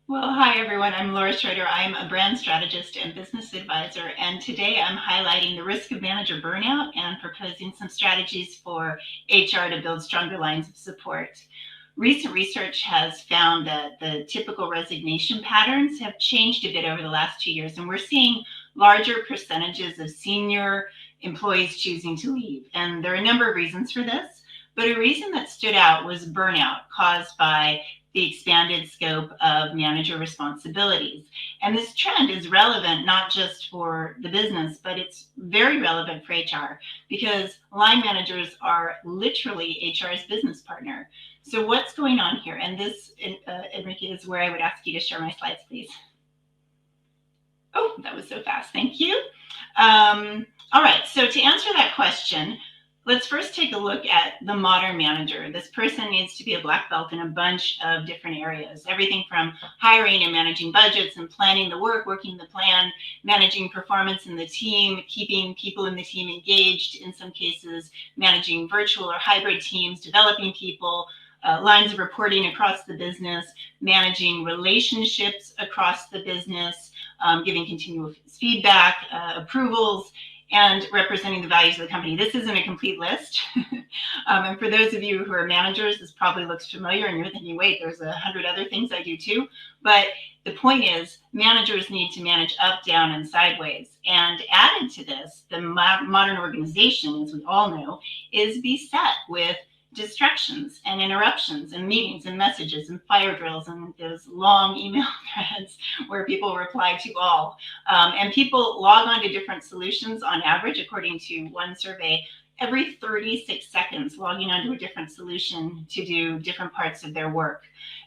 Well, hi everyone. I'm Laura Schroeder. I'm a brand strategist and business advisor, and today I'm highlighting the risk of manager burnout and proposing some strategies for HR to build stronger lines of support. Recent research has found that the typical resignation patterns have changed a bit over the last 2 years, and we're seeing larger percentages of senior employees choosing to leave. And there are a number of reasons for this, but a reason that stood out was burnout caused by the expanded scope of manager responsibilities. And this trend is relevant not just for the business, but it's very relevant for HR because line managers are literally HR's business partner. So what's going on here? And this, Enrique, is where I would ask you to share my slides, please. Oh, that was so fast. Thank you. All right, so to answer that question, let's first take a look at the modern manager. This person needs to be a black belt in a bunch of different areas, everything from hiring and managing budgets and planning the work, working the plan, managing performance in the team, keeping people in the team engaged, in some cases, managing virtual or hybrid teams, developing people, lines of reporting across the business, managing relationships across the business, giving continuous feedback, approvals, and representing the values of the company. This isn't a complete list. And for those of you who are managers, this probably looks familiar and you're thinking, wait, there's 100 other things I do too. But the point is, managers need to manage up, down, and sideways. And added to this, the modern organization, as we all know, is beset with distractions and interruptions and meetings and messages and fire drills and those long email threads where people reply to all. And people log on to different solutions on average, according to one survey, every 36 seconds, logging onto a different solution to do different parts of their work.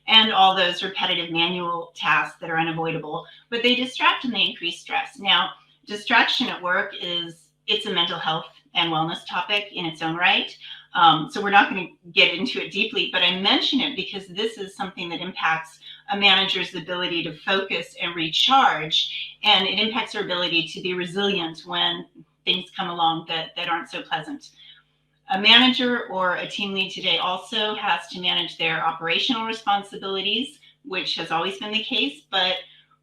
And all those repetitive manual tasks that are unavoidable, but they distract and they increase stress. Now, distraction at work it's a mental health and wellness topic in its own right. So we're not going to get into it deeply, but I mention it because this is something that impacts a manager's ability to focus and recharge, and it impacts their ability to be resilient when things come along that aren't so pleasant. A manager or a team lead today also has to manage their operational responsibilities, which has always been the case, but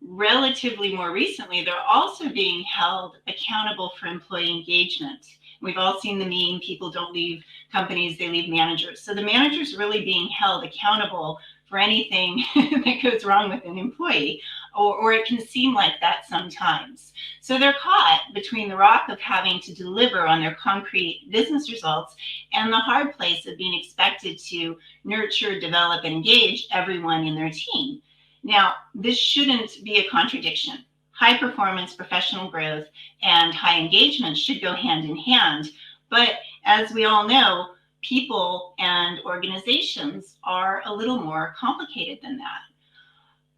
relatively more recently, they're also being held accountable for employee engagement. We've all seen the meme, people don't leave companies, they leave managers. So the manager's really being held accountable for anything that goes wrong with an employee, or it can seem like that sometimes. So they're caught between the rock of having to deliver on their concrete business results and the hard place of being expected to nurture, develop, and engage everyone in their team. Now, this shouldn't be a contradiction. High performance, professional growth, and high engagement should go hand in hand. But as we all know, people and organizations are a little more complicated than that.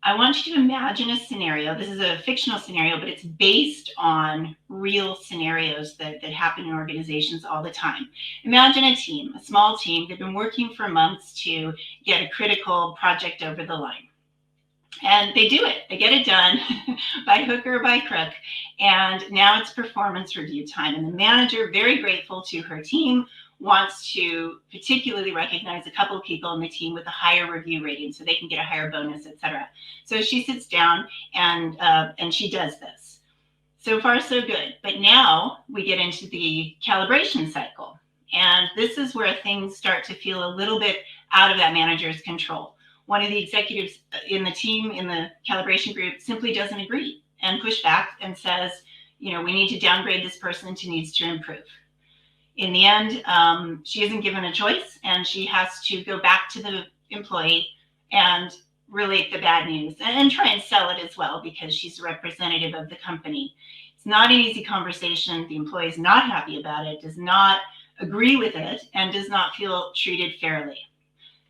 I want you to imagine a scenario. This is a fictional scenario, but it's based on real scenarios that happen in organizations all the time. Imagine a team, a small team. They've been working for months to get a critical project over the line. And they do it. They get it done by hook or by crook. And now it's performance review time. And the manager, very grateful to her team, wants to particularly recognize a couple of people in the team with a higher review rating so they can get a higher bonus, etc. So she sits down and she does this. So far, so good. But now we get into the calibration cycle. And this is where things start to feel a little bit out of that manager's control. One of the executives in the team, in the calibration group, simply doesn't agree and push back and says, we need to downgrade this person to needs to improve. In the end, she isn't given a choice, and she has to go back to the employee and relate the bad news and try and sell it as well because she's a representative of the company. It's not an easy conversation. The employee is not happy about it, does not agree with it, and does not feel treated fairly.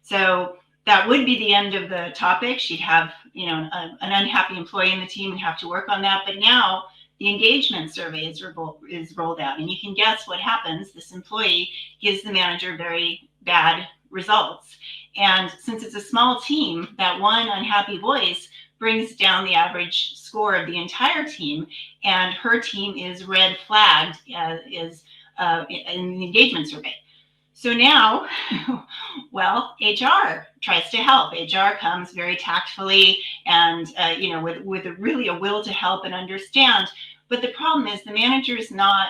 So that would be the end of the topic. She'd have, an unhappy employee in the team and have to work on that. But now the engagement survey is rolled out, and you can guess what happens. This employee gives the manager very bad results. And since it's a small team, that one unhappy voice brings down the average score of the entire team, and her team is red flagged in the engagement survey. So now, well, HR tries to help. HR comes very tactfully and with really a will to help and understand. But the problem is the manager is not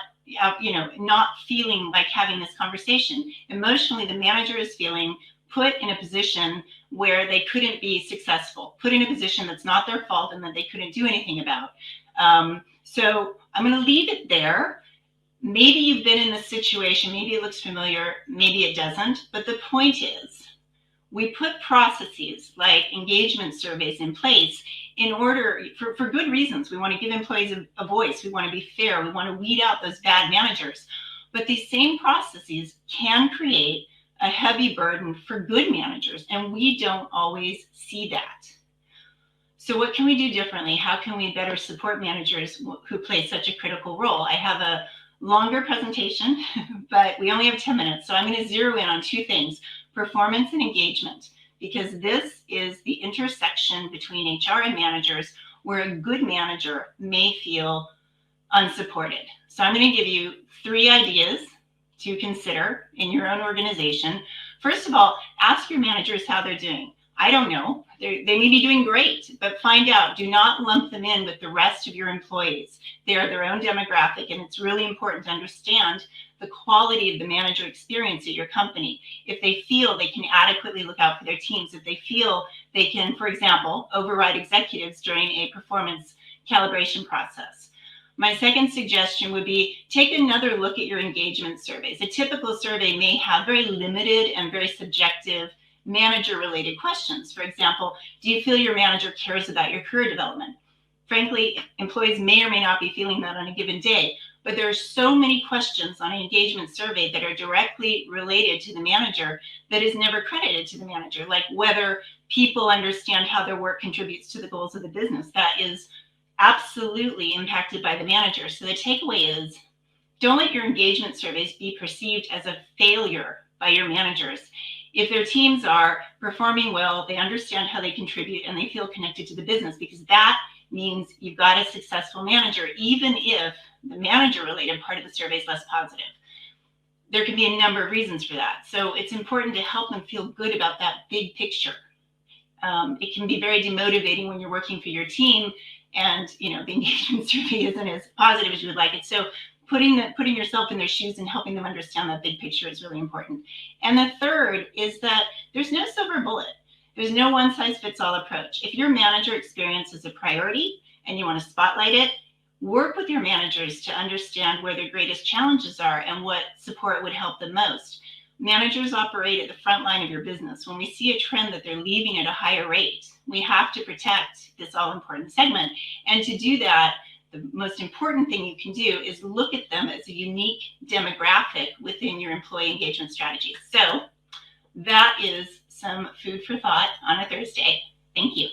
feeling like having this conversation. Emotionally, the manager is feeling put in a position where they couldn't be successful, put in a position that's not their fault and that they couldn't do anything about. So I'm going to leave it there. Maybe you've been in this situation, maybe it looks familiar, maybe it doesn't, but the point is we put processes like engagement surveys in place in order for good reasons. We want to give employees a voice, we want to be fair, we want to weed out those bad managers. But these same processes can create a heavy burden for good managers, and we don't always see that. So what can we do differently? How can we better support managers who play such a critical role? I have a longer presentation, but we only have 10 minutes. So I'm going to zero in on two things: performance and engagement, because this is the intersection between HR and managers where a good manager may feel unsupported. So I'm going to give you 3 ideas to consider in your own organization. First of all, ask your managers how they're doing. I don't know. They may be doing great, but find out. Do not lump them in with the rest of your employees. They are their own demographic, and it's really important to understand the quality of the manager experience at your company. If they feel they can adequately look out for their teams, if they feel they can, for example, override executives during a performance calibration process. My second suggestion would be take another look at your engagement surveys. A typical survey may have very limited and very subjective manager-related questions. For example, do you feel your manager cares about your career development? Frankly, employees may or may not be feeling that on a given day, but there are so many questions on an engagement survey that are directly related to the manager that is never credited to the manager, like whether people understand how their work contributes to the goals of the business. That is absolutely impacted by the manager. So the takeaway is, don't let your engagement surveys be perceived as a failure by your managers. If their teams are performing well, they understand how they contribute, and they feel connected to the business, because that means you've got a successful manager, even if the manager-related part of the survey is less positive. There can be a number of reasons for that. So it's important to help them feel good about that big picture. It can be very demotivating when you're working for your team and the engagement survey isn't as positive as you would like it. So putting yourself in their shoes and helping them understand that big picture is really important. And the third is that there's no silver bullet. There's no one-size-fits-all approach. If your manager experience is a priority and you want to spotlight it, work with your managers to understand where their greatest challenges are and what support would help them most. Managers operate at the front line of your business. When we see a trend that they're leaving at a higher rate, we have to protect this all-important segment. And to do that, the most important thing you can do is look at them as a unique demographic within your employee engagement strategy. So that is some food for thought on a Thursday. Thank you.